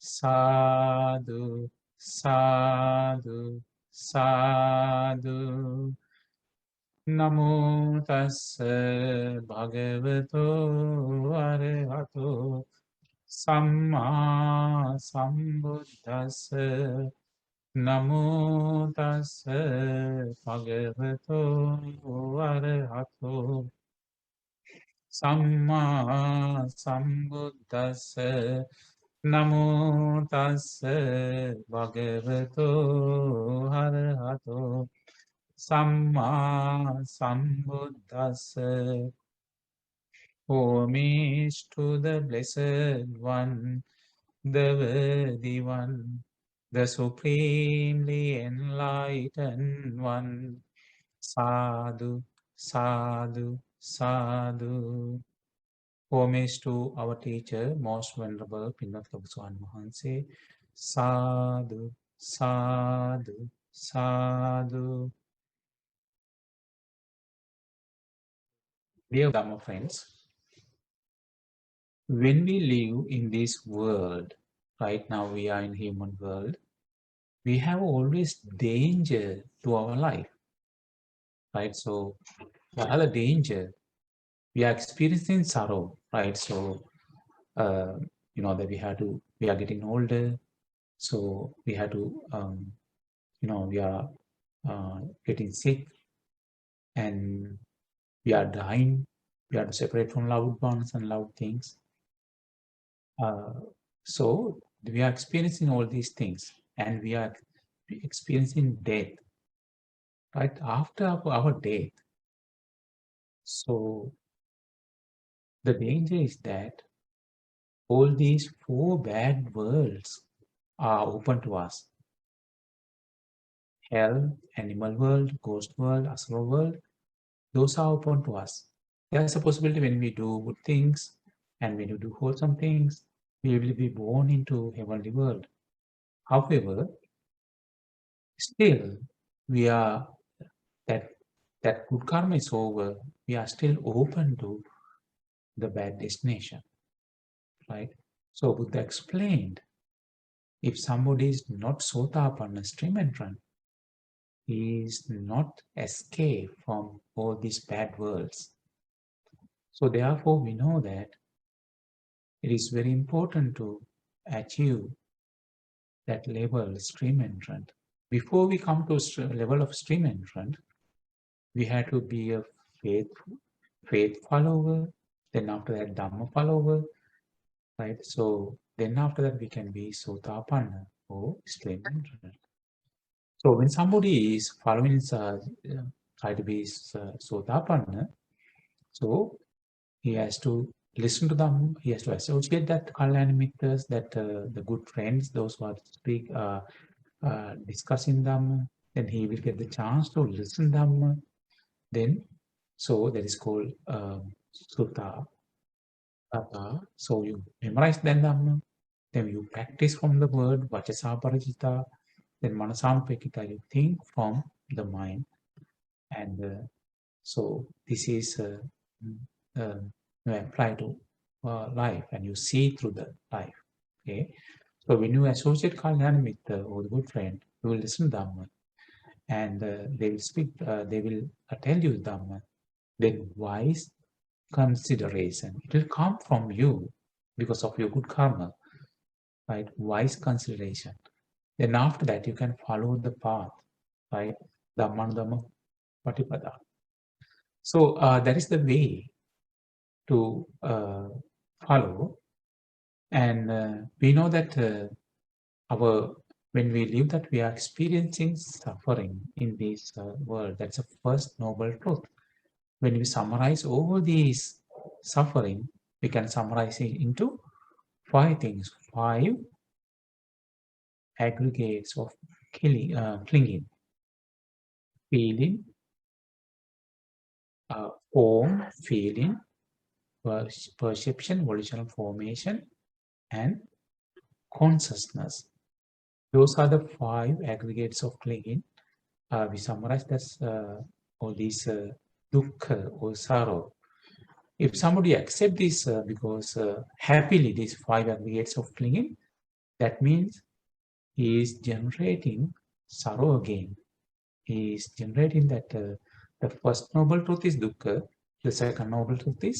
Sadhu, sadhu, sadhu. Namo tassa bhagavato arahato samma sambuddhassa. Namo tassa bhagavato arahato samma sambuddhassa. Namo tassa bhagavato arahato samma sambuddhassa. Homage to the Blessed One, the Worthy One, the Supremely Enlightened One. Sadhu, sadhu, sadhu. Homage to our teacher, most venerable Pinnath Lobswan Mahanse. Sadhu, sadhu, sadhu. Dear Dhamma friends, when we live in this world, right now we are in human world, we have always danger to our life, right? So what are the danger? We are experiencing sorrow, right? So you know that we are getting older, so we have to we are getting sick, and we are dying. We are to separate from loved ones and loved things. So we are experiencing all these things, and we are experiencing death right after our death. So the danger is that all these four bad worlds are open to us. Hell, animal world, ghost world, astral world, those are open to us. There's a possibility when we do good things and when we do wholesome things, we will be born into heavenly world. However, still we are that good karma is over, we are still open to the bad destination, right? So Buddha explained, if somebody is not Sotapanna stream entrant, he is not escape from all these bad worlds. So therefore we know that it is very important to achieve that level stream entrant. Before we come to level of stream entrant, we have to be a faith follower, then after that Dhamma follower, right? So then after that we can be Sotapanna or stream entrant. So when somebody is following try to be Sotapanna, so he has to listen to them, he has to associate that Kalyana Mitras, that the good friends, those who are discussing them, then he will get the chance to listen them. Then, so that is called Sutta. So you memorize then Dhamma, then you practice from the word Vachasa Parajita, then Manasampekita, you think from the mind. And so this is apply to life, and you see through the life. Okay, so when you associate Kalyana with or the good friend, you will listen to Dhamma, and they will speak. They will tell you Dhamma. Then wise consideration, it will come from you because of your good karma, right? Wise consideration. Then after that, you can follow the path, right? Dhamma Patipada. So that is the way to follow, and we know that when we live that we are experiencing suffering in this world. That's the first noble truth. When we summarize all these suffering, we can summarize it into 5 things, 5 aggregates of clinging: feeling, form, feeling, perception, volitional formation, and consciousness. Those are the 5 aggregates of clinging. We summarize this, all these dukkha or sorrow. If somebody accepts this because happily these 5 aggregates of clinging, That means he is generating sorrow again. He is generating that the first noble truth is dukkha, the second noble truth is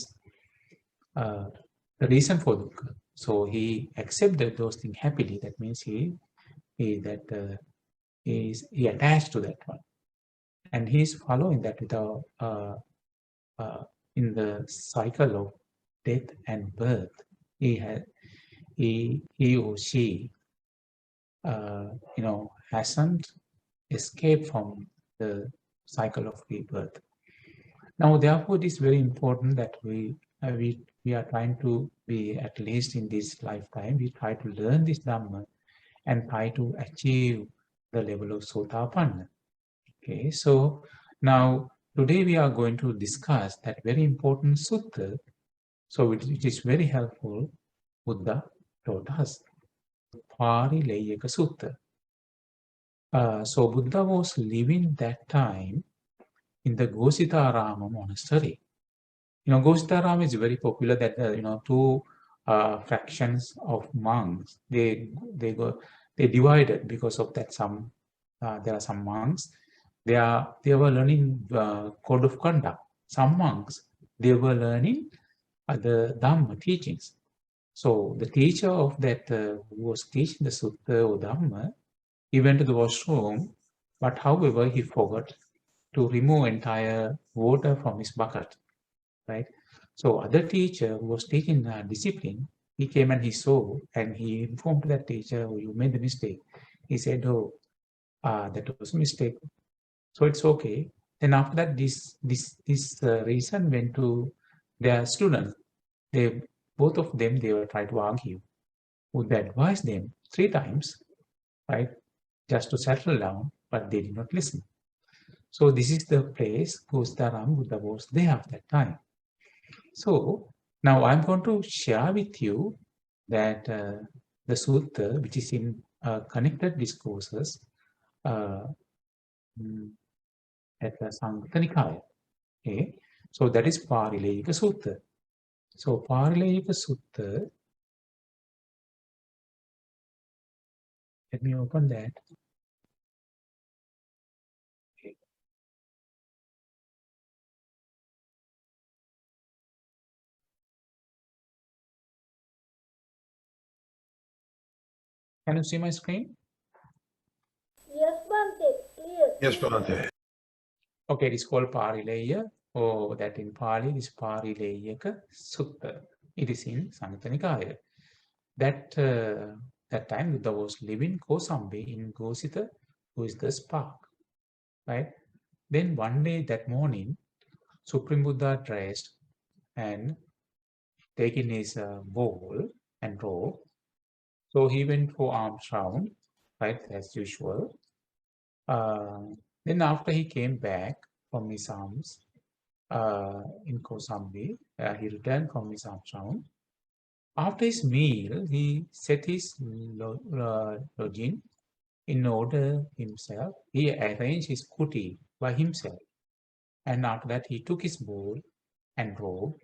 the reason for dukkha. So he accepted those things happily. That means he attached to that one, and he is following that without in the cycle of death and birth. He or she hasn't escaped from the cycle of rebirth. Now, therefore, it is very important that we are trying to be, at least in this lifetime, we try to learn this Dhamma and try to achieve the level of Sotapanna. Okay, so now today we are going to discuss that very important sutta. So it is very helpful. Buddha taught us Pālileyyasutta. So Buddha was living that time in the Gositarama monastery. Gositarama is very popular. That two fractions of monks they divided because of that. There are some monks. They were learning code of conduct. Some monks they were learning the Dhamma teachings. So the teacher of that who was teaching the Sutta or Dhamma, he went to the washroom, but however he forgot to remove entire water from his bucket, right? So other teacher who was teaching discipline, he came and he saw and he informed that teacher, "Oh, you made the mistake." He said, "Oh, that was a mistake. So it's okay." Then after that, this reason went to their students. Both of them, they were trying to argue. Would they advise them 3 times, right? Just to settle down, but they did not listen. So this is the place Gostaram Buddha was there at that time. So now I'm going to share with you that the sutta, which is in connected discourses at the Samyutta Nikaya. Okay, so that is Pālileyyasutta. So Pālileyyasutta, let me open that. Okay. Can you see my screen? Yes, Bhante, clear. Yes, Bhante. Okay, it is called Pālileya, or that in Pali is Pālileyyaka Sutta. It is in Samyutta Nikaya. That time Buddha was living Kosambi in Gosita, who is the spark, right? Then one day that morning, Supreme Buddha dressed and taking his bowl and robe. So he went for alms round, right, as usual. Then after he came back from his alms in Kosambi, he returned from his alms round. After his meal, he set his lodging in order himself. He arranged his kuti by himself. And after that, he took his bowl and robe,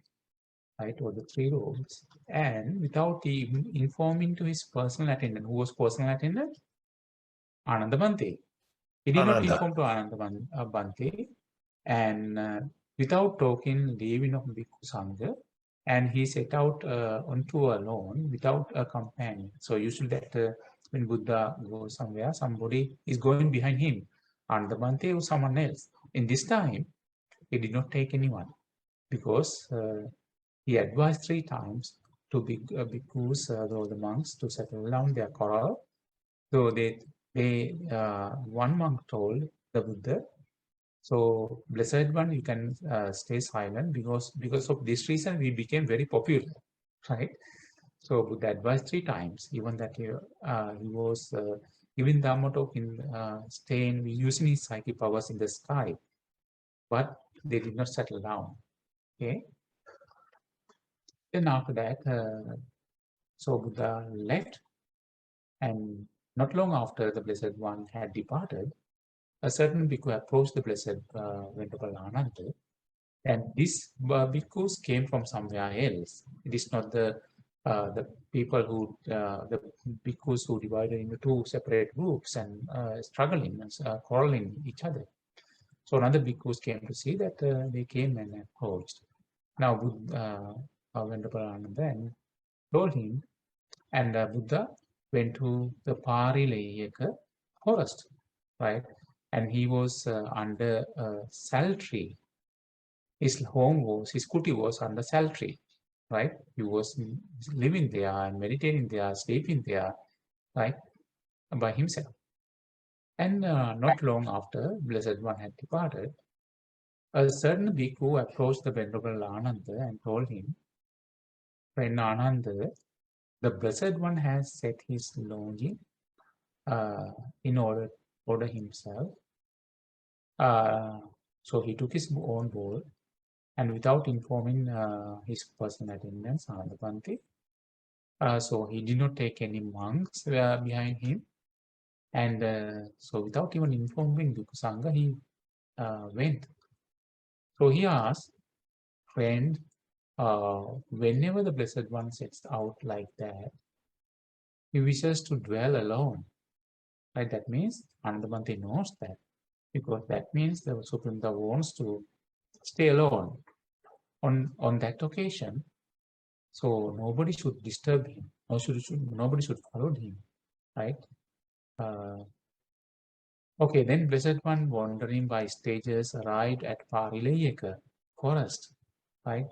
right, or the 3 robes, and without even informing to his personal attendant, who was personal attendant? Ananda Bhante. He did not inform to Ananda Bhante, and without talking, leaving of Bhikkhu Sangha, and he set out on tour alone without a companion. So usually that when Buddha goes somewhere, somebody is going behind him, Ananda Bhante or someone else. In this time, he did not take anyone because he advised 3 times to bhikkhus, the monks, to settle down their quarrel. So one monk told the Buddha, "So, Blessed One, you can stay silent because of this reason we became very popular, right?" So Buddha advised 3 times, even that he was giving Dhamma talk in staying using his psychic powers in the sky, but they did not settle down. Okay. Then after that, so Buddha left, and not long after the Blessed One had departed, a certain bhikkhu approached the Blessed Venerable Ananda, and these bhikkhus came from somewhere else. It is not the the people who, the bhikkhus who divided into two separate groups and struggling, quarreling each other. So another bhikkhus came to see that they came and approached. Now Venerable Ananda and told him, and Buddha went to the Pālileyyasutta forest, right? And he was under a sal tree. His home was, his kuti was under sal tree, right? He was living there and meditating there, sleeping there, right, by himself. And not long after Blessed One had departed, a certain bhikkhu approached the Venerable Ananda and told him, Friend Ananda, the Blessed One has set his longing in order himself. So he took his own bowl, and without informing his personal attendants, Anandapanti, so he did not take any monks behind him. And so without even informing Bhikkhu Sangha, he went. So he asked, friend, whenever the Blessed One sets out like that, he wishes to dwell alone. Right? That means Anandapanti knows that, because that means the Supreme Lord wants to stay alone on that occasion. So nobody should disturb him. Nobody should follow him. Right? Okay, then Blessed One, wandering by stages, arrived at Pālileyyasutta forest. Right?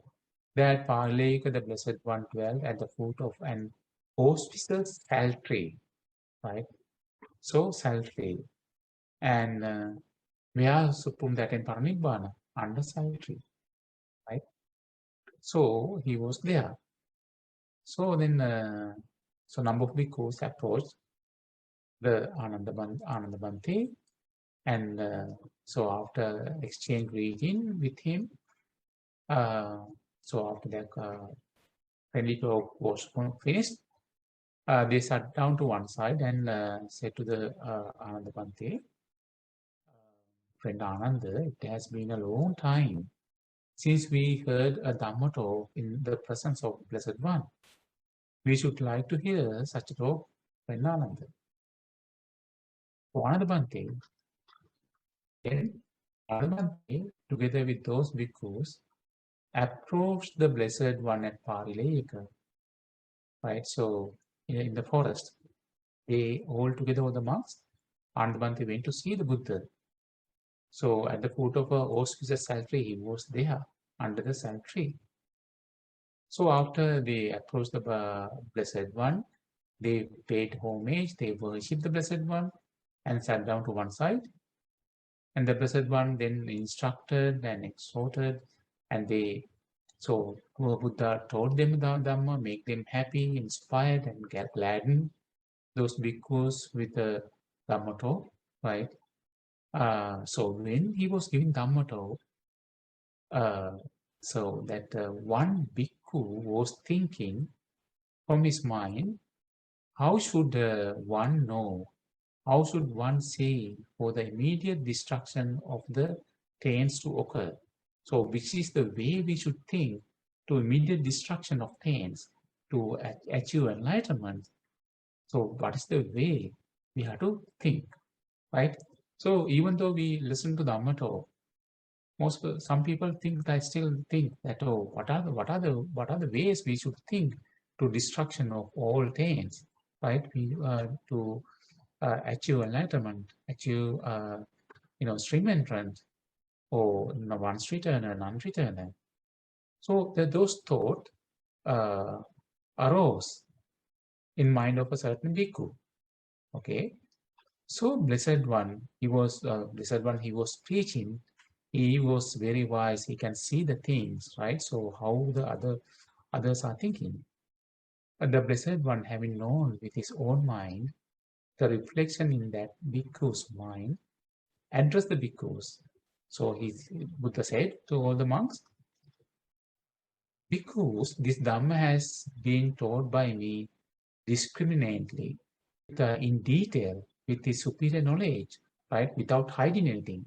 There at Pālileyyasutta, the Blessed One dwelt at the foot of an auspicious sal tree. Right? So sal tree. And where Supreme that in Paranibbana? Under sal tree. Right? So he was there. So then, so number of bhikkhus approached the Anandapanti, and so after exchange greeting with him, so after that friendly talk was finished, they sat down to one side and said to the Anandapanti, friend Ananda, it has been a long time since we heard a Dhamma talk in the presence of Blessed One. We should like to hear such a talk, friend Ananda. So Anandapanti, then Anandapanti, together with those bhikkhus, approached the Blessed One at Pālileyyasutta. Right, so in the forest, they all together were the monks. Anandapanti went to see the Buddha. So at the foot of a auspicious sal tree, he was there under the sal tree. So after they approached the Blessed One, they paid homage, they worshipped the Blessed One and sat down to one side. And the Blessed One then instructed and exhorted, and so Buddha told them the Dhamma, make them happy, inspired, and gladden those bhikkhus with the Dhamma talk, right? So when he was giving Dhamma talk, so that one bhikkhu was thinking from his mind, how should one know, how should one see for the immediate destruction of the taints to occur? So which is the way we should think to immediate destruction of taints to achieve enlightenment? So what is the way we have to think, right? So even though we listen to Dhamma talk, some people still think that, oh, what are the ways we should think to destruction of all taints, right? We to achieve enlightenment, achieve stream entrance, or once returner, non-returner. So those thoughts arose in mind of a certain bhikkhu. Okay, so Blessed One, he was preaching. He was very wise. He can see the things, right? So how the others are thinking. But the Blessed One, having known with his own mind the reflection in that bhikkhu's mind, addressed the bhikkhus. So Buddha said to all the monks, bhikkhus, this Dhamma has been taught by me discriminately, in detail, with his superior knowledge, right, without hiding anything.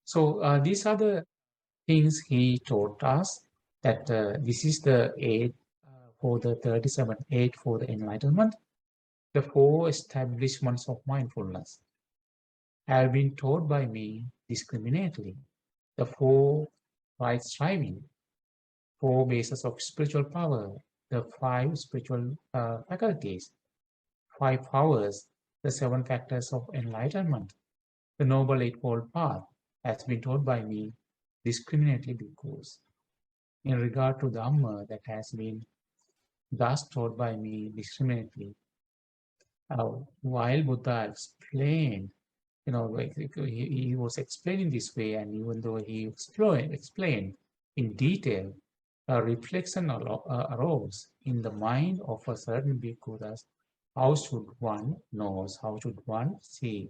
So these are the things he taught us, that this is the aid for the 37.8 for the enlightenment, the 4 establishments of mindfulness have been taught by me discriminately. The 4 right striving, 4 bases of spiritual power, the 5 spiritual faculties, 5 powers, the 7 factors of enlightenment, the Noble Eightfold Path has been taught by me discriminately because in regard to Dhamma that has been thus taught by me discriminately. While Buddha explained, like he was explaining this way, and even though he explained in detail, a reflection arose in the mind of a certain bhikkhu thus, how should one know, how should one see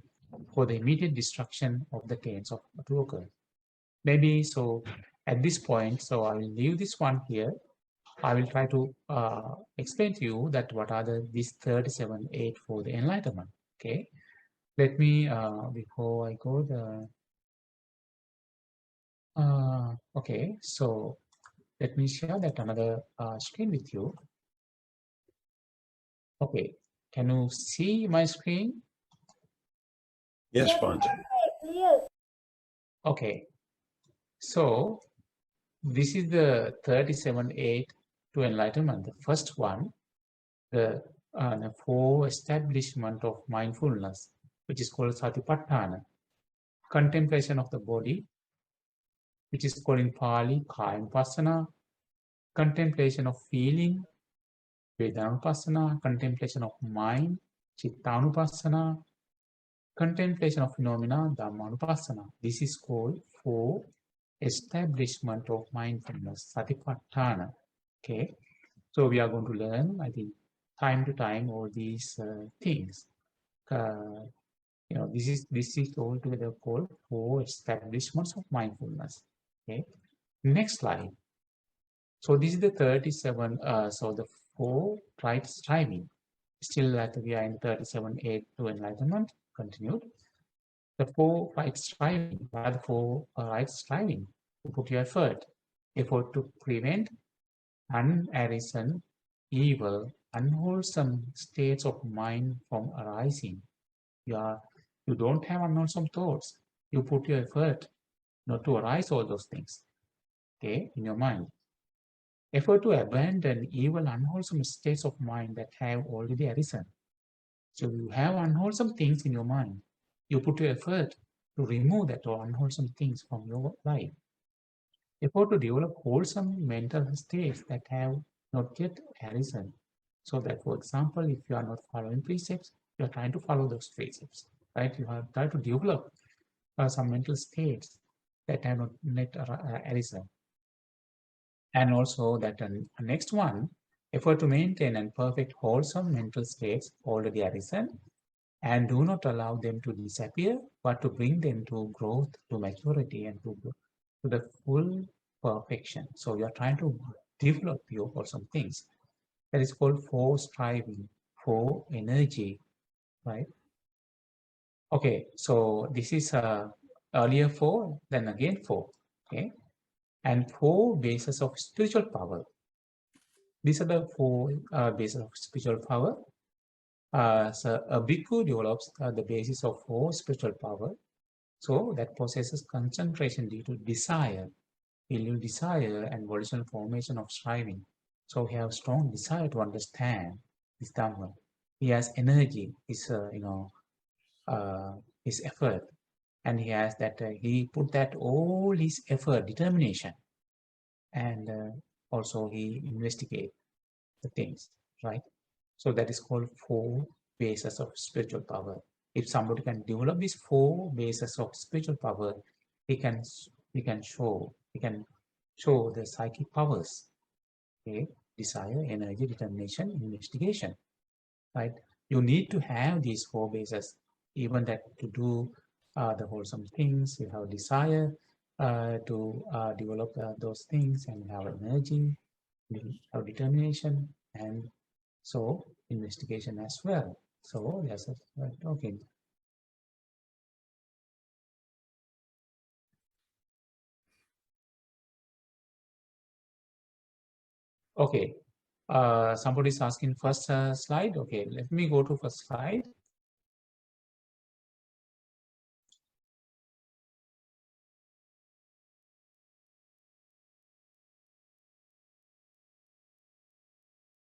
for the immediate destruction of the taints of to occur. Maybe so at this point, so I will leave this one here. I will try to explain to you that what are these 37.8 for the enlightenment. Okay, let me before I go okay, so let me share that another screen with you. Okay, can you see my screen? Yes, Bhante. Clear. Okay, so this is the 37.8 to enlightenment. The first one, the 4 establishment of mindfulness, which is called Satipatthana. Contemplation of the body, which is called in Pali Kayanupassana. Contemplation of feeling, Vedanupassana. Contemplation of mind, Chittanupassana. Contemplation of phenomena, Dhammanupassana. This is called 4 establishment of mindfulness, Satipatthana. Okay, so we are going to learn, I think, time to time all these things. This is all together called 4 establishments of mindfulness. Okay, next slide. So this is the 37. So the 4 right striving. Still that we are in 37.8 to enlightenment. Continued. The 4 right striving. What are the 4 right striving? To put your effort to prevent unarisen, evil, unwholesome states of mind from arising. You don't have unwholesome thoughts. You put your effort not to arise all those things, okay, in your mind. Effort to abandon evil, unwholesome states of mind that have already arisen. So you have unwholesome things in your mind. You put your effort to remove that or unwholesome things from your life. Effort to develop wholesome mental states that have not yet arisen. So that, for example, if you are not following precepts, you are trying to follow those precepts, right? You have tried to develop some mental states that have not yet arisen. And also that next one, effort to maintain and perfect wholesome mental states already arisen, and do not allow them to disappear, but to bring them to growth, to maturity, and to the full perfection. So you are trying to develop your wholesome things. That is called 4 striving, 4 energy, right? Okay, so this is earlier 4, then again 4, okay? And 4 bases of spiritual power. These are the 4 bases of spiritual power. So a bhikkhu develops the basis of 4 spiritual power. So that possesses concentration due to desire, filial desire, and volitional formation of striving. So he has strong desire to understand this Dhamma. He has energy, his his effort, and he has that he put that all his effort, determination, and also he investigate the things, right? So that is called 4 bases of spiritual power. If somebody can develop these 4 bases of spiritual power, he can show the psychic powers. Okay, desire, energy, determination, investigation. Right? You need to have these 4 bases, even that to do the wholesome things. You have desire to develop those things, and you have energy, you have determination, and so investigation as well. So yes, okay. Okay, Somebody's asking first slide. Okay, let me go to first slide.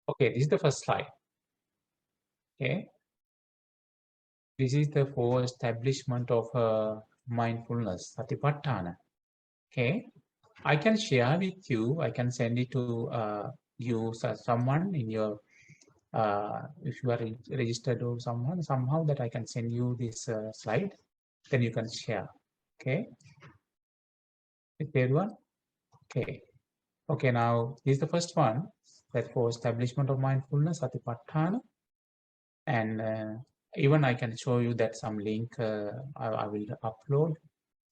Okay, this is the first slide. Okay, this is the for establishment of mindfulness, satipatthana. Okay, I can share with you. I can send it to you, someone in your. If you are registered or someone, somehow that I can send you this slide, then you can share. Okay, is there one? Okay, okay. Now this is the first one. That for establishment of mindfulness, satipatthana. And even I can show you that some link I will upload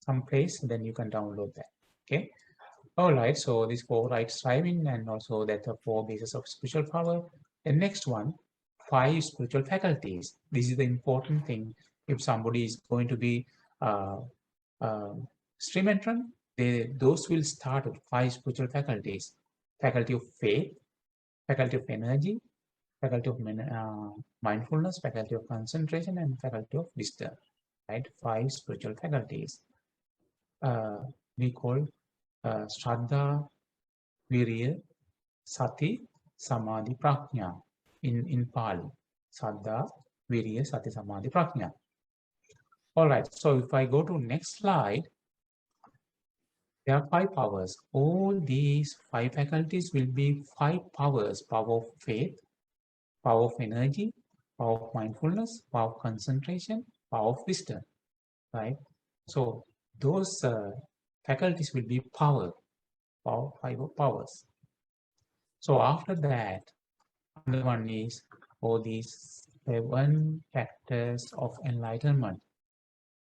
some place, then you can download that. Okay. All right. So this 4 right striving, and also that the 4 bases of spiritual power. The next one, 5 spiritual faculties. This is the important thing. If somebody is going to be uh, stream entrant, those will start with 5 spiritual faculties: faculty of faith, faculty of energy, faculty of mindfulness, faculty of concentration, and faculty of wisdom. Right, 5 spiritual faculties. We call Shraddha, Virya, Sati, Samadhi, Prajna in Pali. Shraddha, Virya, Sati, Samadhi, Prajna. All right. So if I go to next slide, there are 5 powers. All these 5 faculties will be 5 powers: power of faith, power of energy, power of mindfulness, power of concentration, power of wisdom, right? So those faculties will be five powers. So after that, another one is all these 7 factors of enlightenment.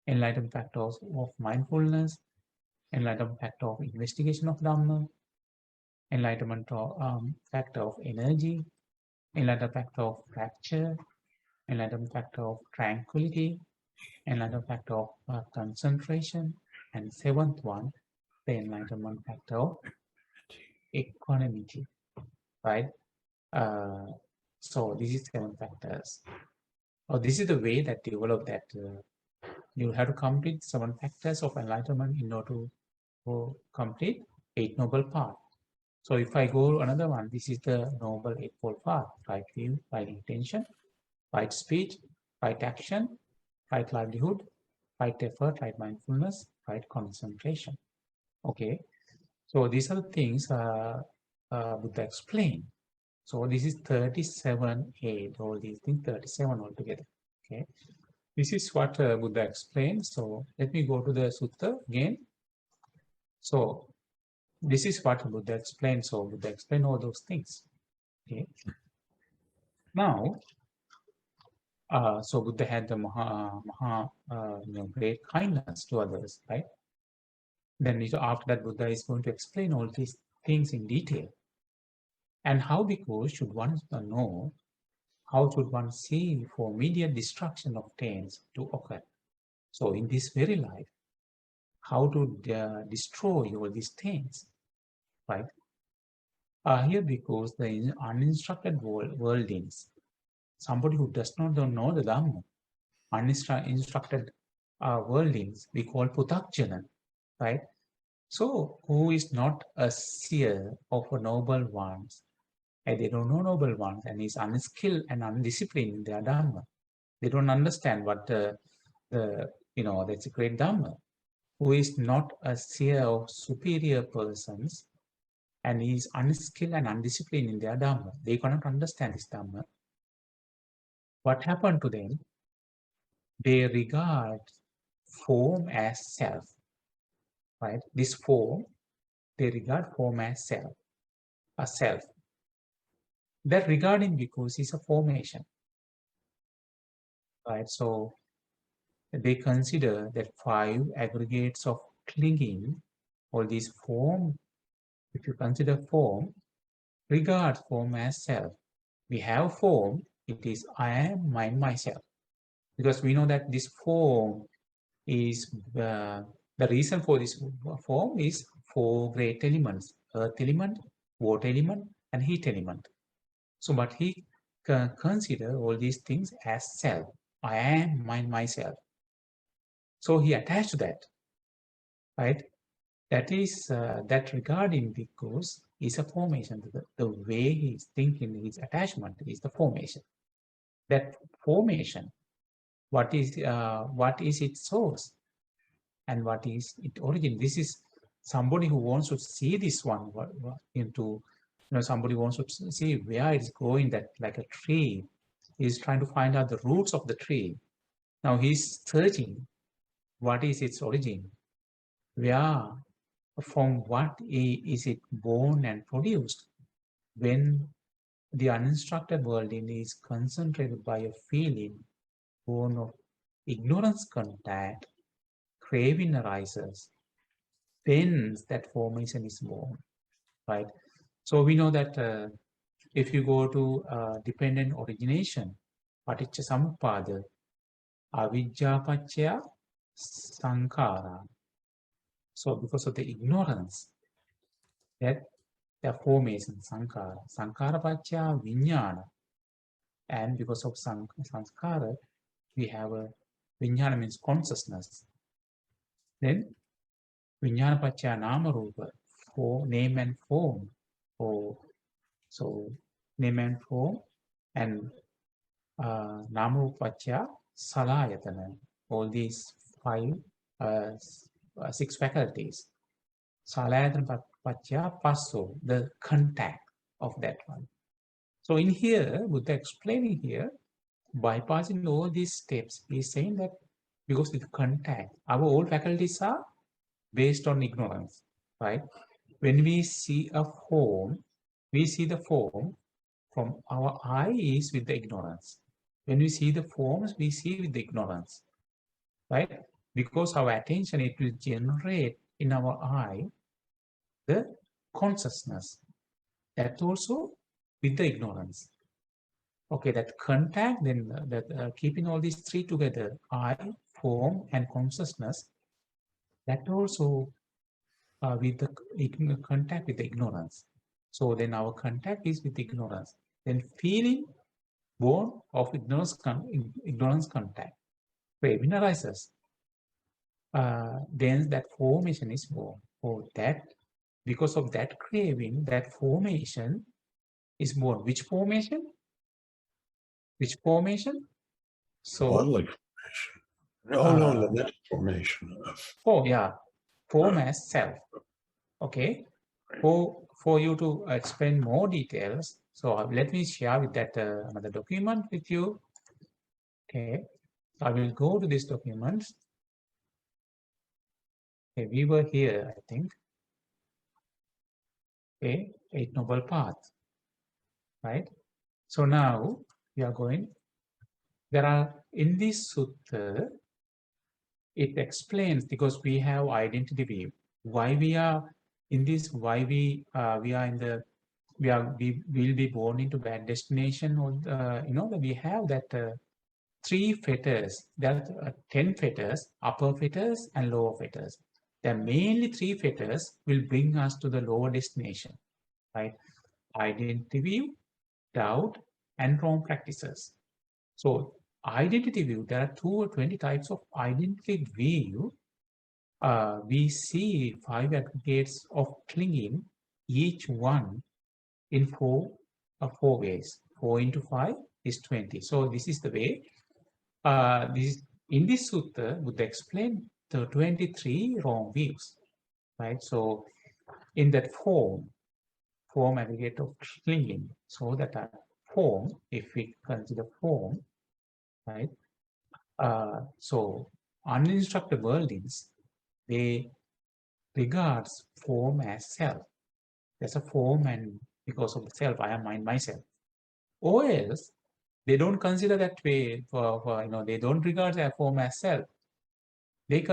Enlightenment factors of mindfulness, enlightenment factor of investigation of Dhamma, enlightenment factor of energy, enlightenment factor of fracture, enlightenment factor of tranquility, enlightenment factor of concentration, and 7th one, the enlightenment factor of equanimity, right? So this is 7 factors. This is the way that develop that you have to complete 7 factors of enlightenment in order to complete 8 noble path. So if I go another one, this is the noble eightfold path: right view, right intention, right speech, right action, right livelihood, right effort, right mindfulness, right concentration. Okay, so these are the things Buddha explained. So this is 37 all these things 37 altogether. Okay, this is what Buddha explained. So let me go to the sutta again. So this is what Buddha explained. So Buddha explained all those things. Okay, now so Buddha had the great kindness to others, right? Then after that, Buddha is going to explain all these things in detail. And how, because should one know, how should one see for immediate destruction of taints to occur? So in this very life, how to destroy all these taints, right? Here, because the uninstructed worldlings, somebody who does not know the Dhamma, uninstructed worldlings, we call Putakjana, right? So who is not a seer of a noble ones, and they don't know noble ones, and is unskilled and undisciplined in their Dhamma. They don't understand what that's a great Dhamma. Who is not a seer of superior persons, and is unskilled and undisciplined in their Dhamma. They cannot understand this Dhamma. What happened to them? They regard form as self, right? This form, they regard form as self, a self. That regarding because is a formation, right? So they consider that 5 aggregates of clinging, all these form, if you consider form, regard form as self. We have form, it is I am, mine, myself. Because we know that this form is, the reason for this form is 4 great elements: earth element, water element, and heat element. So, but he consider all these things as self. I am myself. So he attached to that, right? That is that regarding because is a formation. The way he's thinking, his attachment is the formation. That formation, what is its source and what is its origin? This is somebody who wants to see this one into, somebody wants to see where it's going. That like a tree, he's trying to find out the roots of the tree. Now he's searching what is its origin, where, from what is it born and produced. When the uninstructed world is concentrated by a feeling born of ignorance contact, craving arises, then that formation is born, right? So we know that if you go to dependent origination, paticca samuppada, avijja paccaya sankhara. So because of the ignorance, that the formation sankhara, sankhara paccaya vijnana, and because of sankhara, we have a vijnana means consciousness. Then vijnana paccaya nama rupa, for name and form. So name and form, and nama rupa paccaya salayatana. All these six faculties. Salayatana paccaya passo, the contact of that one. So in here, Buddha explaining here, bypassing all these steps, he's saying that because the contact, our old faculties are based on ignorance, right? When we see a form, we see the form from our eyes with the ignorance. When we see the forms, we see with the ignorance, right? Because our attention, it will generate in our eye the consciousness. That also with the ignorance. Okay, that contact, then keeping all these three together, eye, form, and consciousness, that also with the contact with the ignorance. So then our contact is with ignorance. Then feeling born of ignorance contact. Craving arises. Then that formation is born. Oh, that because of that craving, that formation is born. Which formation? Which formation? So Bodily formation. No, the mental formation of. Oh yeah, form as self. Okay. For you to explain more details, so let me share with that another document with you. Okay, I will go to this document. Okay, we were here, I think. Okay, Eight Noble Path, right? So now we are going. There are in this sutta, it explains, because we have identity view, why we are in this, why we are in the, we will be born into bad destination, or we have that three fetters. There are 10 fetters, upper fetters and lower fetters. There are mainly three fetters will bring us to the lower destination, right? Identity view, doubt, and wrong practices. So identity view, there are 2 or 20 types of identity view. We see 5 aggregates of clinging, each one in four ways. 4 into 5 is 20. So this is the way. In this sutta, Buddha explained the 23 wrong views, right? So in that form aggregate of clinging, so that form, if we consider form, right? So uninstructed worldlings, they regards form as self. There's a form, and because of the self, I am myself. Or else, they don't consider that way. They don't regard their form as self. They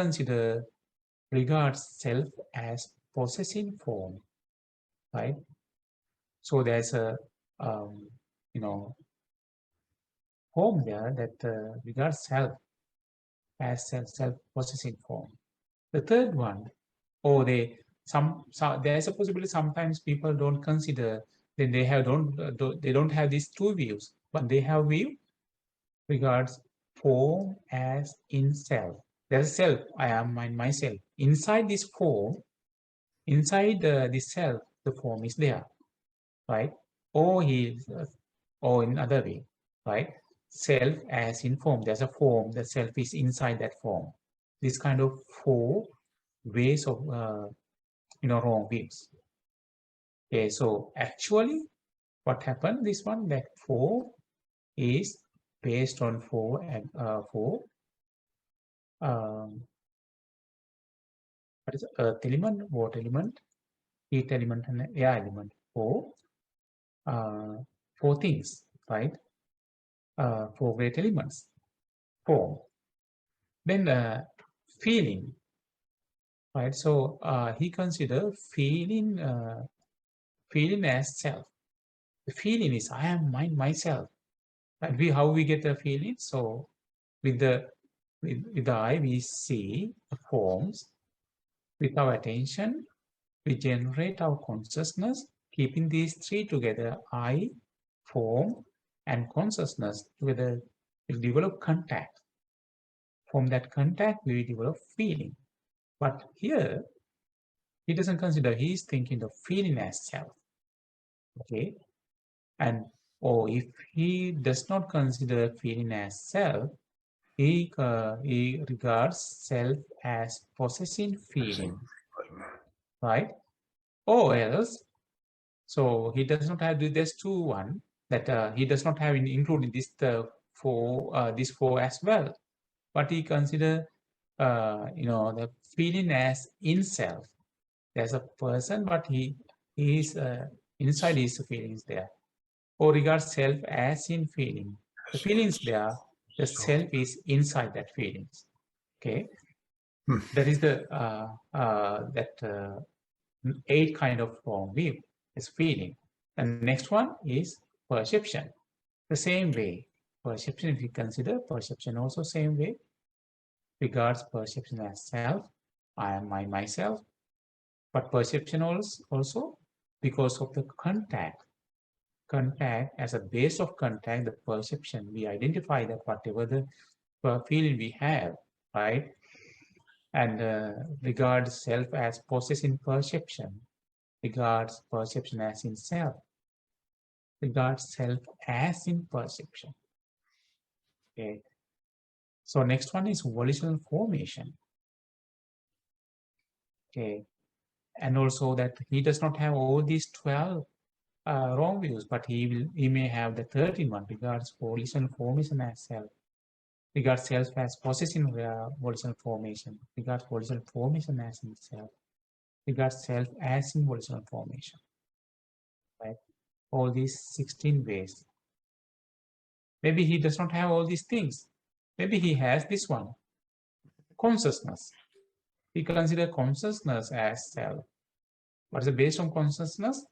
regard self as possessing form, right? So there's a form there that regards self as self-possessing form. The third one, or there's a possibility sometimes people don't consider then they don't have these two views, but they have view regards form as in self. There's self, I am myself. Inside this form, inside this self, the form is there, right? Or or in other way, right? Self as in form. There's a form. The self is inside that form. This kind of four ways of wrong views. Okay, so actually, what happened? This one, that four is based on four what is it? Earth element, water element, heat element, and air element. Four things, right? Four great elements. Form. Then feeling, right? So he considered feeling as self. The feeling is I am myself. And how we get the feeling? So with the eye we see the forms. With our attention, we generate our consciousness. Keeping these three together, eye, form, and consciousness together, will develop contact. From that contact, we develop feeling. But here, he doesn't consider, he's thinking of feeling as self. Okay? And if he does not consider feeling as self, he regards self as possessing feeling, right? Or else, so he does not have this one that he does not have including this this four as well, but he consider the feeling as in self. There's a person, but he is inside his feelings there. Or regards self as in feeling. The feelings there, the self is inside that feelings. Okay, that is the eight kind of form view is feeling. And next one is perception. The same way, perception, if you consider perception also same way, regards perception as self. I am myself. But perception also because of the contact as a base of contact, the perception, we identify that whatever the feeling we have, right? And regards self as possessing perception, regards perception as in self, regards self as in perception. Okay. So next one is volitional formation. Okay. And also that he does not have all these 12 wrong views, but he may have the 13th one, regards volitional formation as self, regards self as possessing volitional formation, regards volitional formation as in self, regards self as in volitional formation, right? All these 16 ways. Maybe he does not have all these things. Maybe he has this one, consciousness. He considers consciousness as self. What is the based on consciousness?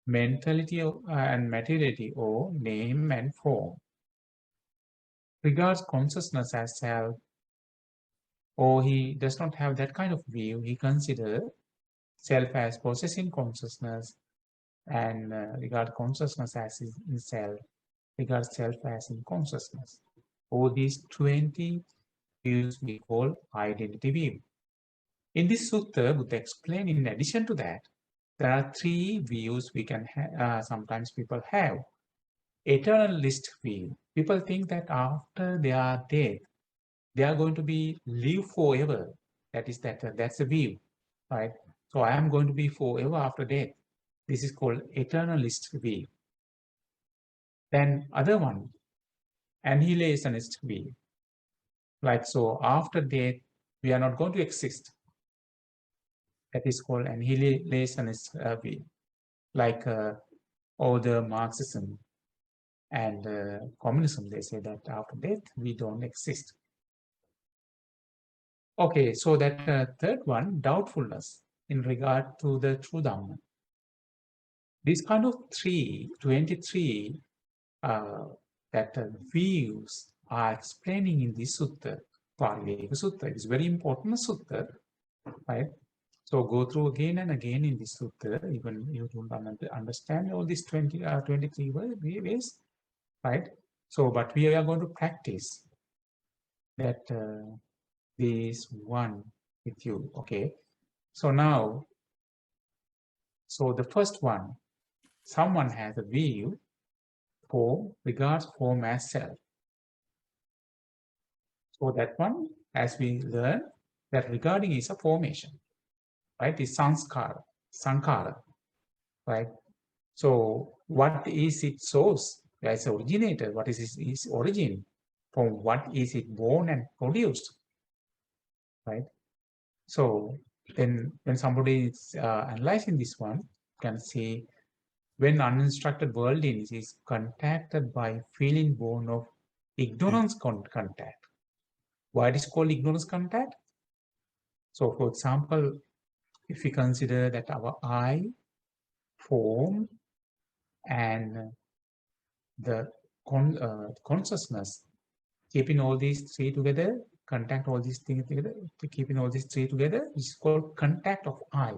Mentality and materiality, or name and form. Regards consciousness as self, or he does not have that kind of view. He considers self as possessing consciousness and regard consciousness as in self, regard self as in consciousness. All these 20 views we call identity view. In this sutta, Buddha explained in addition to that, there are 3 views we can sometimes people have. Eternalist view. People think that after they are dead, they are going to be live forever. That's a view, right? So I am going to be forever after death. This is called eternalist view. Then other one, annihilationist view. Like so, after death, we are not going to exist. That is called annihilationist view. Like all the Marxism and communism, they say that after death, we don't exist. Okay, so that third one, doubtfulness in regard to the true Dhamma. These kind of 23 views are explaining in this sutta, Pālileyyasutta. It's very important sutta, right? So go through again and again in this sutta, even you don't understand all these 23 ways, right? So, but we are going to practice that this one with you, okay? So now, so the first one, someone has a view regards form as self. So that one, as we learn, that regarding is a formation, right? It's sankhara, right? So what is its source? As originator, what is its origin? From what is it born and produced, right? So then when somebody is analyzing this one, you can see when uninstructed worldliness is contacted by feeling born of ignorance contact. Why it is called ignorance contact? So for example, if we consider that our eye, form, and the consciousness, keeping all these three together, contact all these things together, keeping all these three together, is called contact of eye,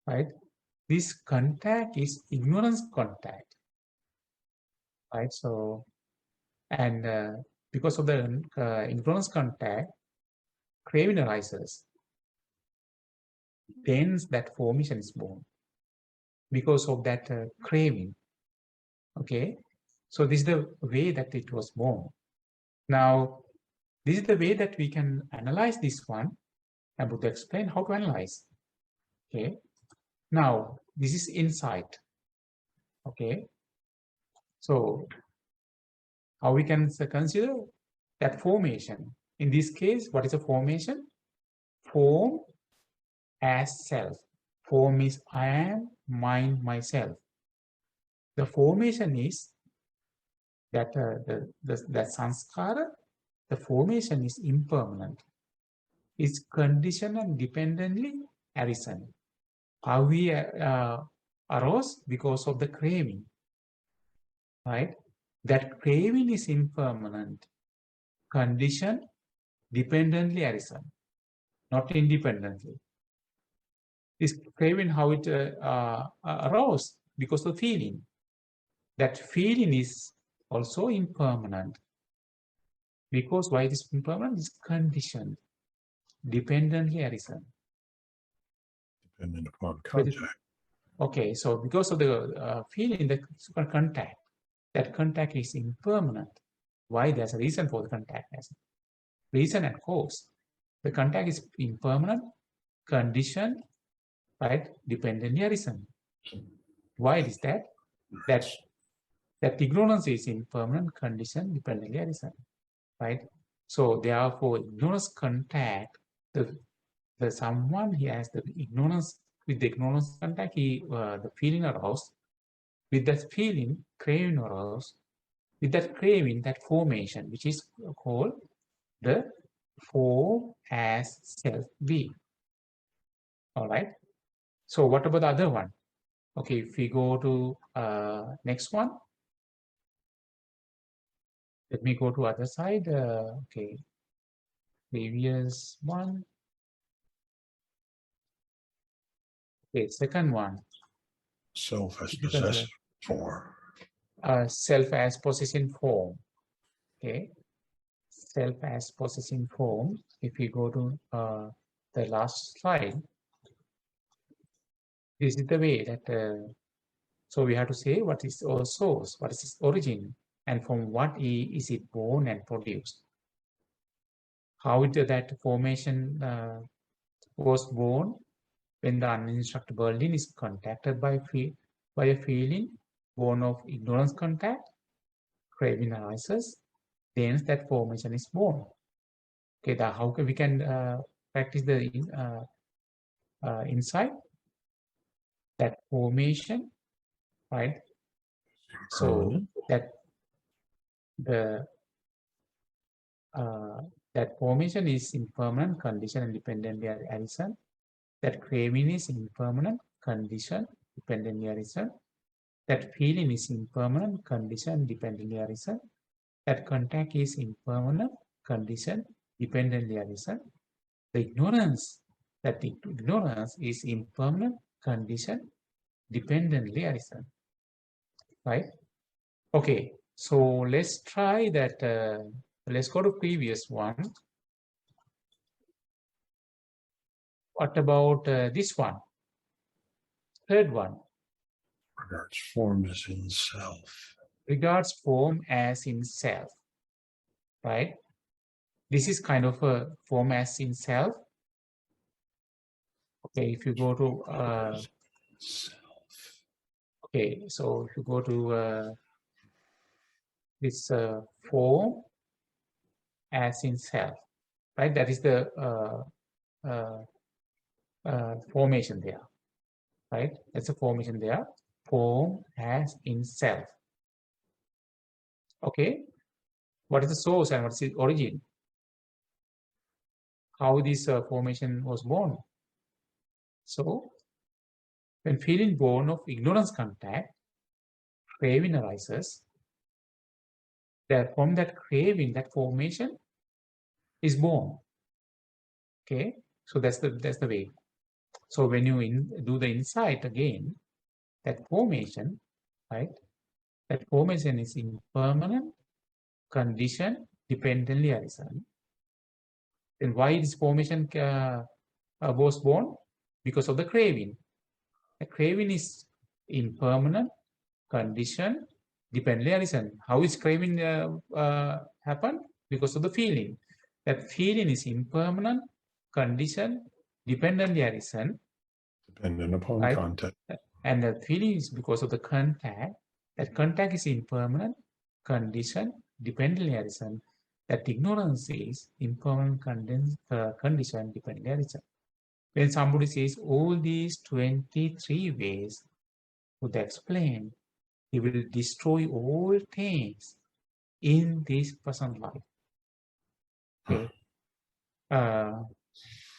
right? This contact is ignorance contact, right? So, and because of the ignorance contact, craving arises. Then that formation is born because of that craving. Okay, so this is the way that it was born. Now, this is the way that we can analyze this one, and Buddha explain how to analyze. Okay, now this is insight. Okay, so how we can consider that formation? In this case, what is a formation? Form as self. Form is I am, mind, myself. The formation is that that sanskara, the formation is impermanent. It's conditioned and dependently arisen. How we arose? Because of the craving, right? That craving is impermanent, conditioned, dependently arisen, not independently. This craving, how it arose? Because of feeling. That feeling is also impermanent. Because why it is impermanent? It's conditioned, dependently arisen. Dependent upon contact. Okay, so because of the feeling, the contact, that contact is impermanent. Why? There's a reason for the contact. Reason and cause. The contact is impermanent, conditioned, right? Dependently arisen. Why is that? That ignorance is impermanent, conditioned, dependently arisen, right? So therefore, ignorance contact, the someone he has the ignorance, with the ignorance contact, the feeling aroused. With that feeling, craving aroused. With that craving, that formation, which is called the form as self-being. All right. So what about the other one? Okay, if we go to next one. Let me go to other side. Okay, previous one. Okay, second one. Self as possessive form. Self as possessing form. Okay, self as possessing form. If we go to the last slide, this is the way that. So we have to say what is our source, what is its origin, and from what is it born and produced. How that formation was born when the uninstructed worldling is contacted by a feeling born of ignorance contact, craving arises, then that formation is born. Okay, how we can practice the insight? That formation, right? So that that formation is impermanent, condition, and dependently arisen. That craving is impermanent, condition, dependently arisen. That feeling is impermanent, condition, dependently arisen. That contact is impermanent, condition, dependently arisen. The ignorance that ignorance is impermanent, condition, dependently arisen. Right? Okay, so let's try that. Let's go to previous one. What about this one? Third one. Regards form as in self. Regards form as in self. Right? This is kind of a form as in self. Okay, if you go to Self. okay, so if you go to this form as in self, right? That is the formation there, right? That's a formation there. Form as in self. Okay, what is the source and what is the origin? How this formation was born? So, when feeling born of ignorance contact, craving arises. That from that craving, that formation is born. Okay, so that's the way. So when you do the insight again, that formation, right? That formation is impermanent, condition, dependently arisen. Then why this formation was born? Because of the craving. The craving is impermanent, condition, dependently arisen. How is craving happen? Because of the feeling. That feeling is impermanent, condition, dependently arisen. Dependent upon Right? content. And the feeling is because of the contact. That contact is impermanent, condition, dependently arisen. That ignorance is impermanent, condition, dependently arisen. When somebody says all these 23 ways would explain, he will destroy all things in this present life. Okay.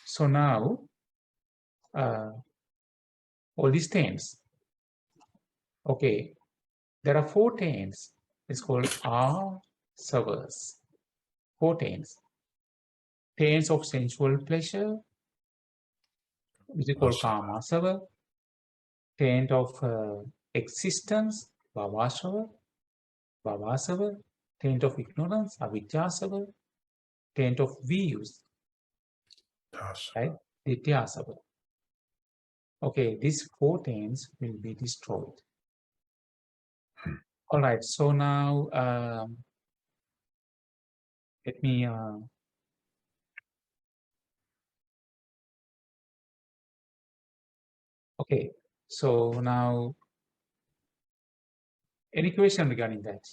So now, all these things. Okay. There are 4 taints. It's called R-servers. 4 taints. Taints of sensual pleasure, which is called Kama server. Taint of existence, Bhava server. Taint of ignorance, Avidya server. Taint of views, right? Ditya server. Okay, these 4 taints will be destroyed. All right, so now let me okay, so now any question regarding that?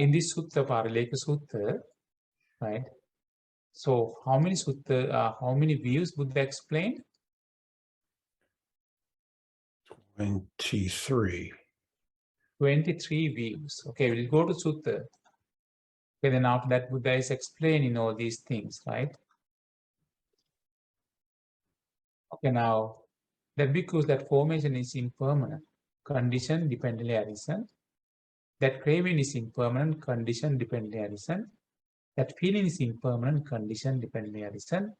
In this sutta, Pālileyyasutta, right? So how many sutta, how many views Buddha explained? 23. 23 views. Okay, we'll go to sutta. Okay, then after that, Buddha is explaining all these things, right? Okay, now that because that formation is impermanent, condition dependently arisen. That craving is impermanent, condition dependently arisen. That feeling is impermanent, condition dependently arisen.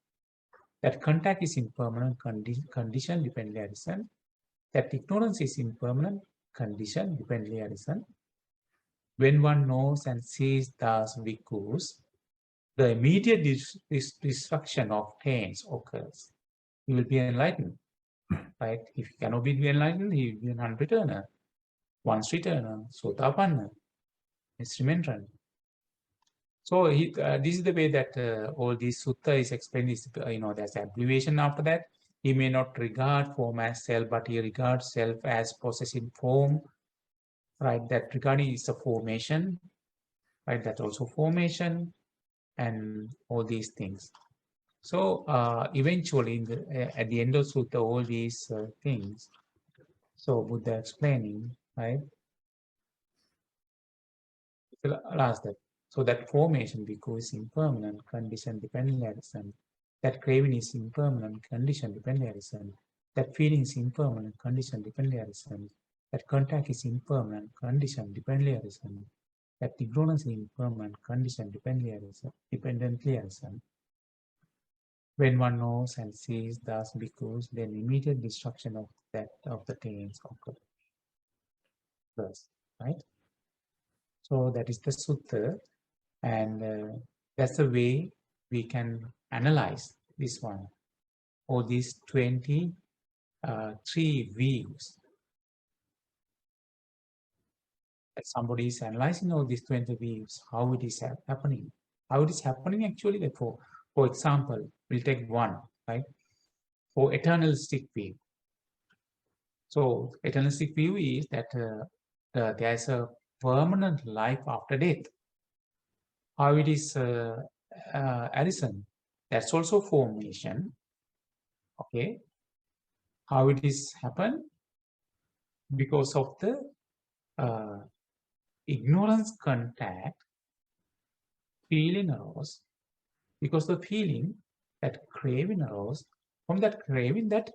That contact is impermanent, condition dependently arisen. That ignorance is impermanent, condition dependently arisen. When one knows and sees thus bhikkhus, the immediate destruction of taints occurs. He will be enlightened, right? If he cannot be enlightened, he will be an unreturner. Once returner, sotapanna, is remembrant. So this is the way that all these sutta is explained. Is there's abbreviation after that. He may not regard form as self, but he regards self as possessing form. Right, that regarding is a formation. Right, that's also formation, and all these things. So eventually, at the end of sutta, all these things. So Buddha explaining, right? I'll ask that. So that formation, because impermanent, condition dependent arisen. That craving is impermanent, condition dependent arisen. That feeling is impermanent, condition dependent arisen. That contact is impermanent, condition dependent arisen. that ignorance is impermanent, conditioned, dependently arisen. When one knows and sees thus because then immediate destruction of the taints occurs. Right? So that is the sutta, and that's the way we can analyze this one, or these 23 views. That somebody is analyzing all these 20 views, how it is happening. How it is happening actually, like for example, we'll take one, right? For eternalistic view. So eternalistic view is that there's a permanent life after death. How it is arisen, that's also formation. Okay, how it is happen? Because of the ignorance contact, feeling arose. Because the feeling, that craving arose, from that craving, that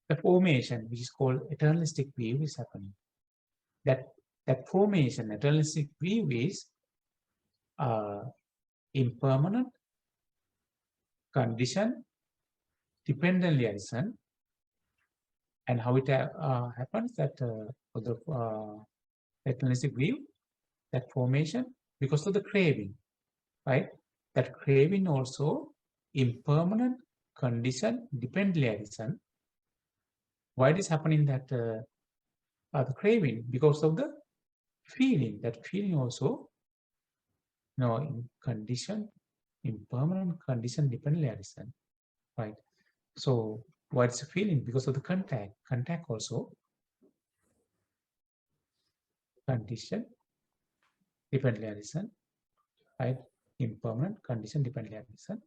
the formation, which is called eternalistic view, is happening. That formation, eternalistic view, is impermanent, conditioned, dependently arisen. And how it happens, that for the eternalistic view, that formation, because of the craving, right? That craving also impermanent, conditioned, dependently arisen. Why it is happening, that the craving? Because of the feeling. That feeling also, in condition, impermanent, condition, dependently arisen, right? So what's the feeling? Because of the contact. Contact also condition, dependently arisen, right? Impermanent, condition, dependently arisen.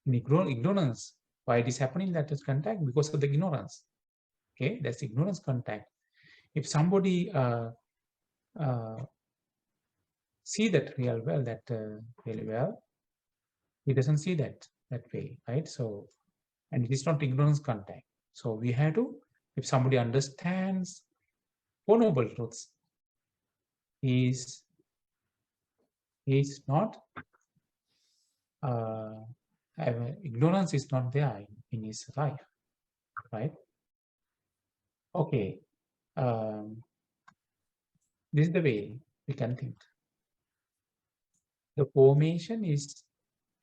In ignorance, why it is happening, that is contact? Because of the ignorance. Okay, that's ignorance contact. If somebody see that really well, he doesn't see that way, right? So, and it is not ignorance contact. So we have to, if somebody understands Four Noble Truths, is not ignorance is not there in his life, right? Okay, this is the way we can think. The formation is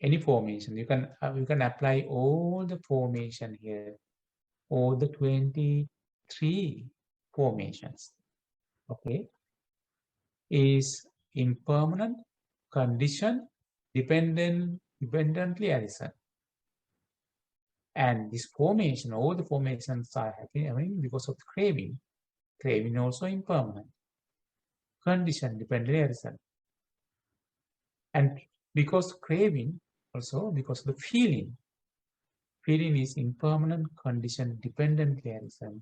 any formation. You can apply all the formation here, all the 23 formations. Okay, is impermanent, condition, dependently arisen. And this formation, all the formations are happening because of craving. Craving also impermanent, condition, dependently arisen. And because craving, also because of the feeling. Feeling is impermanent, condition, dependently arisen.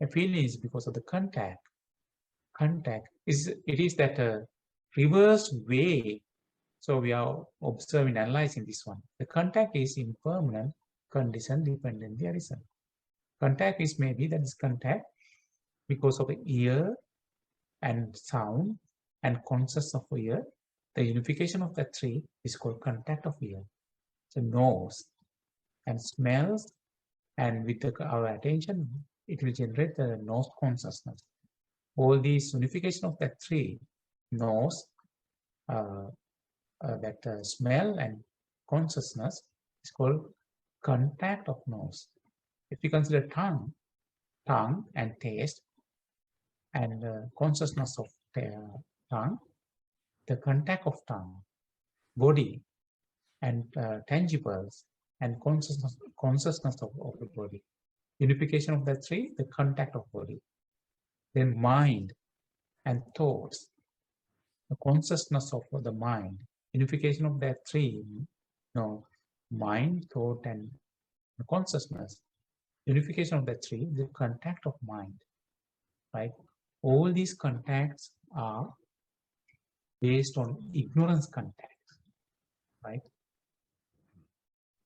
A feeling is because of the contact. Contact is that reverse way. So we are observing, analyzing this one. The contact is impermanent, condition, dependently arisen. Contact is maybe that is contact because of the ear and sound and conscious of ear. The unification of the three is called contact of ear. So nose and smells, and with our attention, it will generate the nose consciousness. All these unification of the three, nose, smell and consciousness, is called contact of nose. If you consider tongue and taste and consciousness of tongue, the contact of tongue, body and tangibles and consciousness of the body. Unification of the three, the contact of body. Then mind and thoughts, the consciousness of the mind. Unification of the three, mind, thought and consciousness. Unification of the three, the contact of mind, right? All these contacts are based on ignorance contacts, right?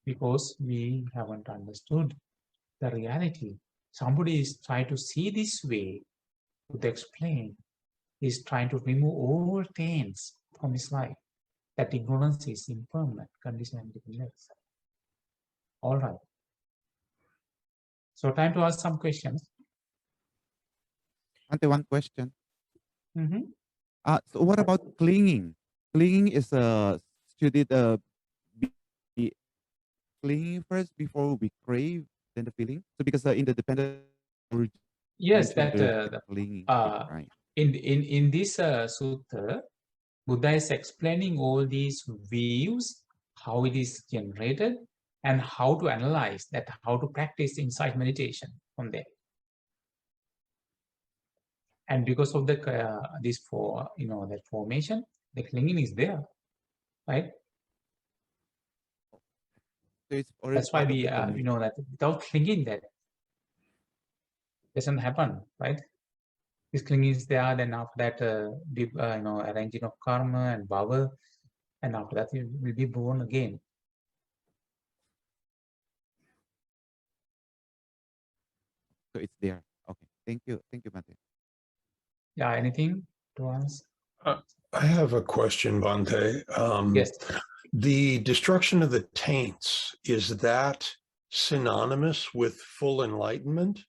Because we haven't understood the reality. Somebody is trying to see this way to explain. is trying to remove all taints from his life. That ignorance is impermanent, conditional and dependent. All right. So time to ask some questions. One question. Mm-hmm. So what about clinging? Clinging is should it be clinging first before we crave, then the feeling? So because in the dependent Yes, mentioned that the clinging, right? in this sutta, Buddha is explaining all these views, how it is generated, and how to analyze that, how to practice insight meditation from there. And because of the that formation, the clinging is there, right? So it's already That's why part of we the condition. that without clinging, that doesn't happen, right? This clinging is there, then after that, arranging of karma and bhava, and after that, you will be born again. So it's there. Okay. Thank you, Bhante. Yeah. Anything to ask? I have a question, Bhante. Yes. The destruction of the taints, is that synonymous with full enlightenment,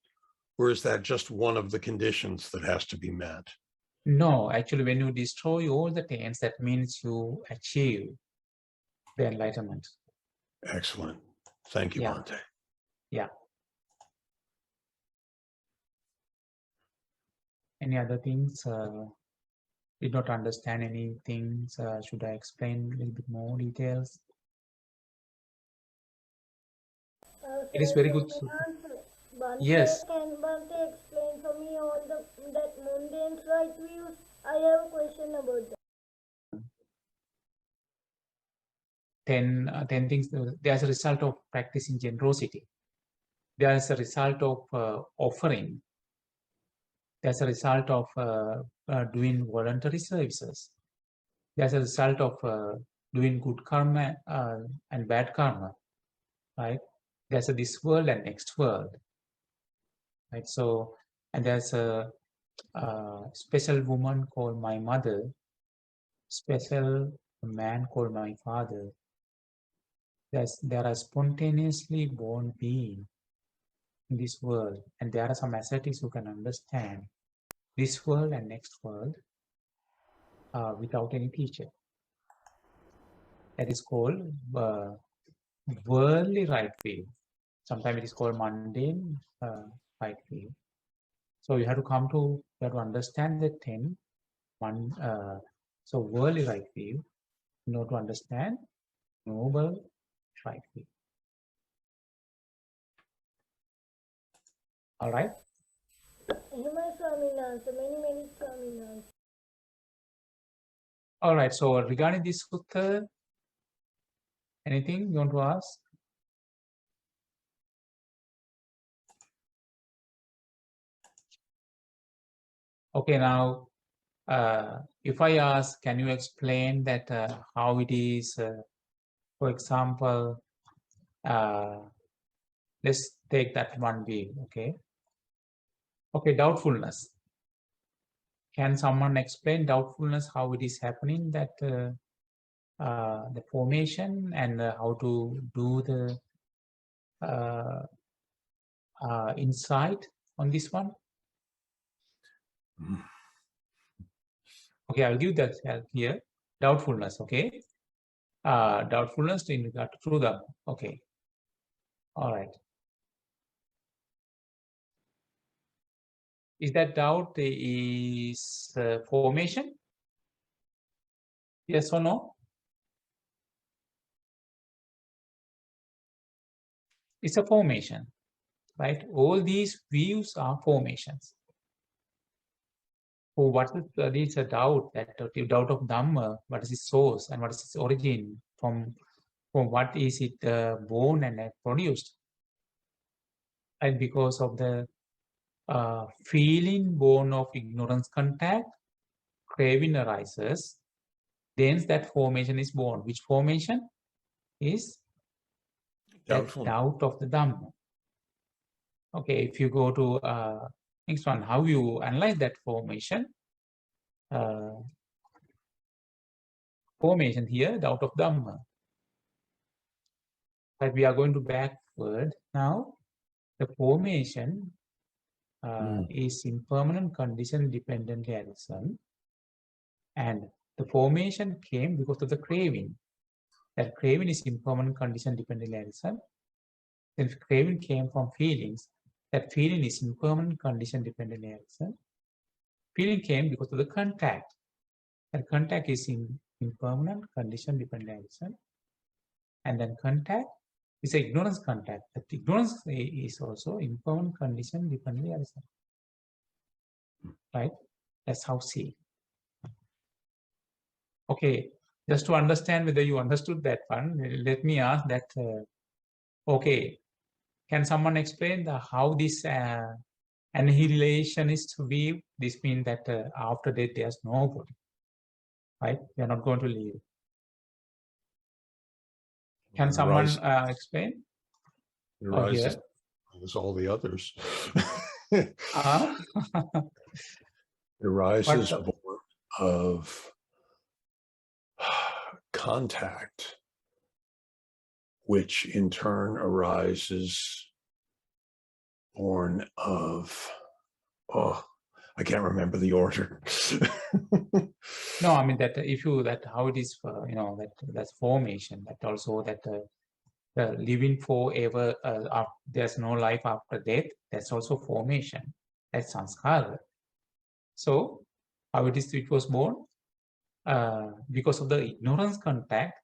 or is that just one of the conditions that has to be met? No, actually, when you destroy all the taints, that means you achieve the enlightenment. Excellent. Thank you, Yeah. Bhante. Yeah. Any other things? Did not understand any things? Should I explain a little bit more details? It is very good. Yes. Can Bhante explain for me all that mundane right views? I have a question about that. 10 things. There's a result of practicing generosity. There's a result of offering. There's a result of doing voluntary services. There's a result of doing good karma and bad karma, right? There's a this world and next world, right? So, and there's a special woman called my mother, special man called my father. There are spontaneously born beings in this world, and there are some ascetics who can understand this world and next world without any teacher. That is called worldly right view. Sometimes it is called mundane right view. So you have to understand the 10. So worldly right view, in order to understand noble right view. All right. All right. So regarding this sutta, anything you want to ask? Okay. Now, if I ask, can you explain that how it is? For example, let's take that one view. Okay. Okay. Doubtfulness. Can someone explain doubtfulness, how it is happening, that the formation, and how to do the insight on this one? Okay, I'll give that here. Doubtfulness, okay? Doubtfulness in regard to true Dhamma. Okay. All right. Is that doubt is formation? Yes or no? It's a formation, right? All these views are formations. So what is a doubt? That doubt of Dhamma, what is its source and what is its origin? From what is it born and produced? And because of the feeling born of ignorance contact, craving arises, then that formation is born. Which formation is that doubt of the Dhamma? Okay, if you go to next one, how you analyze that formation? formation here, the out of Dhamma. But we are going to backward now. The formation is impermanent condition dependent reaction, and the formation came because of the craving. That craving is impermanent condition dependent reaction. Then craving came from feelings. That feeling is impermanent condition dependent reaction. Feeling came because of the contact. That contact is in impermanent condition dependent reaction. And then contact is an ignorance contact. That ignorance is also impermanent condition dependent reaction. Right? That's how see. Okay, just to understand whether you understood that one, let me ask that, okay, can someone explain how this annihilationist view, this means that after death there's no body, right? You're not going to live. Can someone explain? It arises as all the others. It arises born of contact, which in turn arises born of, I can't remember the order. No, I mean that if you, that how it is, that's formation, that also that the living forever, there's no life after death, that's also formation, that's sanskara. So how it is, it was born because of the ignorance contact,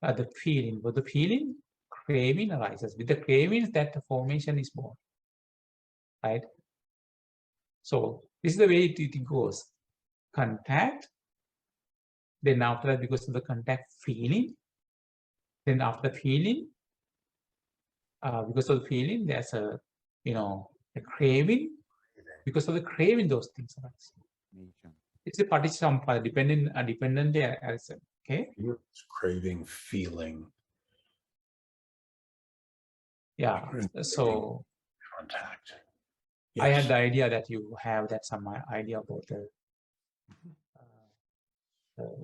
the feeling, but the feeling, craving arises. With the cravings that the formation is born, right? So this is the way it goes. Contact, then after that, because of the contact, feeling, then after feeling, because of the feeling, there's a craving. Because of the craving, those things arise. It's a paticcasamuppada, dependent arising. Okay. Craving, feeling. Yeah. So contact. Yes. I had the idea that you have that some idea about the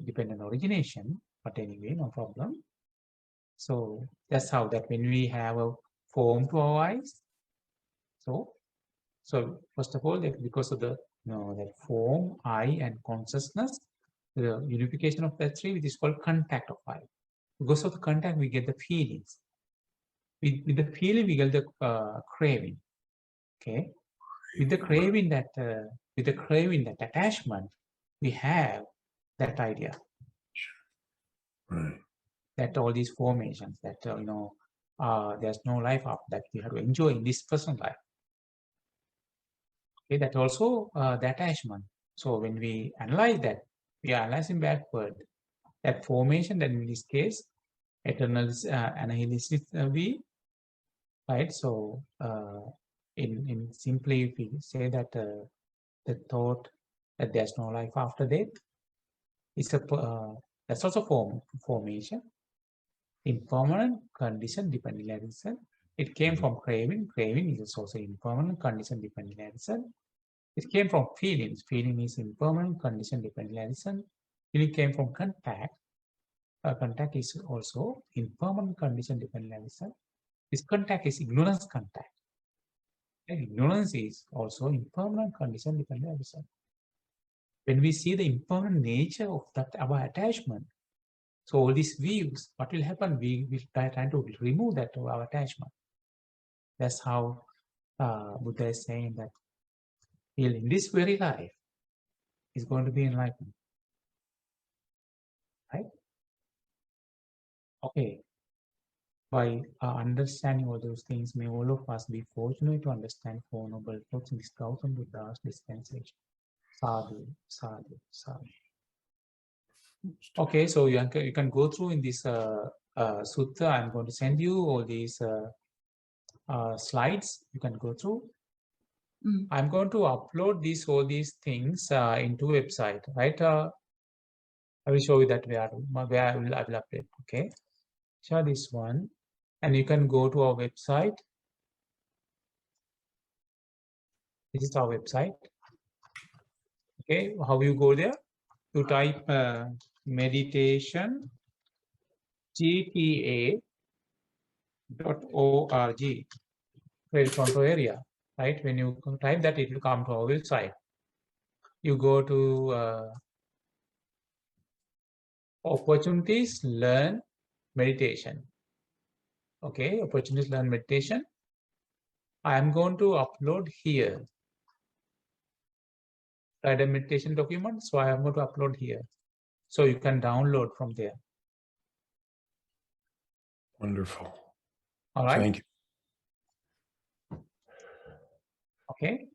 dependent origination, but anyway, no problem. So that's how that when we have a form to our eyes. So first of all, that because of the that form, eye, and consciousness, the unification of that three, which is called contact of eye. Because of the contact, we get the feelings. With the feeling, we get the craving. Okay. With the craving, that attachment, we have that idea. Right. That all these formations, that there's no life after that, we have to enjoy in this present life. Okay, that also the attachment. So when we analyze that, we are analyzing backward that formation, that in this case, eternal annihilationist view, right? So in simply, if we say that the thought that there's no life after death, it's a that's also formation. Impermanent condition dependent reaction. It came from craving. Craving is also impermanent condition dependent reaction. It came from feelings. Feeling is impermanent condition dependent reaction. Feeling came from contact. Contact is also impermanent condition dependent reaction. This contact is ignorance contact. And ignorance is also impermanent condition dependent reaction. When we see the impermanent nature of that our attachment, so all these views, what will happen? We will try to remove that of our attachment. That's how Buddha is saying that in this very life is going to be enlightened. Right? Okay. By understanding all those things, may all of us be fortunate to understand Four Noble Truths in this Gautam Buddha's dispensation. Sadhu, sadhu, sadhu. Okay, so you can go through in this sutta. I'm going to send you all these slides. You can go through. I'm going to upload all these things into a website, right? I will show you that where I will upload. Okay, share this one, and you can go to our website. This is our website. Okay, how you go there? You type meditation gta.org, credit control area, right? When you type that, it will come to our website. You go to opportunities, learn meditation. Okay, opportunities, learn meditation. I am going to upload here. Write a meditation document, so I am going to upload here. So you can download from there. Wonderful. All right. Thank you. Okay.